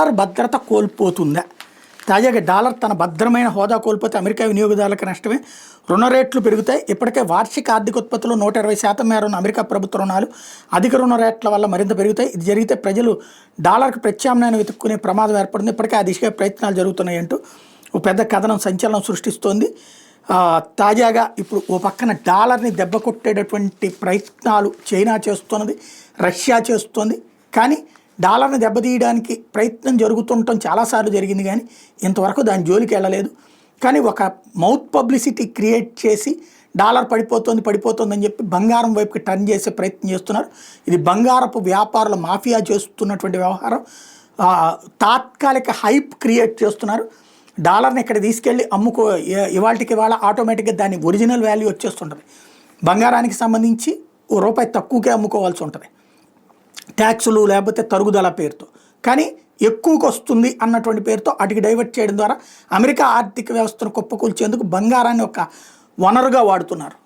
Dollar భద్రత కోల్పోతుందా? తాజాగా dollar తన భద్రమైన హోదా కోల్పోతే అమెరికా వినియోగదారులకు నష్టమే, రుణ రేట్లు పెరుగుతాయి. ఇప్పటికే వార్షిక ఆర్థిక ఉత్పత్తిలో 120% మేర ఉన్న అమెరికా ప్రభుత్వ రుణాలు అధిక రుణ రేట్ల వల్ల మరింత పెరుగుతాయి. ఇది జరిగితే ప్రజలు డాలర్కు ప్రత్యామ్నాయాన్ని వెతుక్కునే ప్రమాదం ఏర్పడింది. ఇప్పటికే ఆ దిశగా ప్రయత్నాలు జరుగుతున్నాయంటూ ఓ పెద్ద కథనం సంచలనం సృష్టిస్తోంది. తాజాగా ఇప్పుడు ఓ పక్కన డాలర్ని దెబ్బ కొట్టేటటువంటి ప్రయత్నాలు చైనా చేస్తున్నది, రష్యా చేస్తోంది. కానీ డాలర్ని దెబ్బతీయడానికి ప్రయత్నం జరుగుతుండటం చాలాసార్లు జరిగింది, కానీ ఇంతవరకు దాని జోలికి వెళ్ళలేదు. కానీ ఒక మౌత్ పబ్లిసిటీ క్రియేట్ చేసి డాలర్ పడిపోతుందని చెప్పి బంగారం వైపుకి టర్న్ చేసే ప్రయత్నం చేస్తున్నారు. ఇది బంగారపు వ్యాపారుల మాఫియా చేస్తున్నటువంటి వ్యవహారం. తాత్కాలిక హైప్ క్రియేట్ చేస్తున్నారు. డాలర్ని ఇక్కడ తీసుకెళ్ళి ఇవాళకి ఇవాళ ఆటోమేటిక్గా దాని ఒరిజినల్ వాల్యూ వచ్చేస్తుంటుంది. బంగారానికి సంబంధించి రూపాయి తక్కువకే అమ్ముకోవాల్సి ఉంటుంది ట్యాక్సులు లేకపోతే తరుగుదల పేరుతో. కానీ ఎక్కువకి వస్తుంది అన్నటువంటి పేరుతో అటుకి డైవర్ట్ చేయడం ద్వారా అమెరికా ఆర్థిక వ్యవస్థను కుప్పకూల్చేందుకు బంగారాన్ని ఒక వనరుగా వాడుతున్నారు.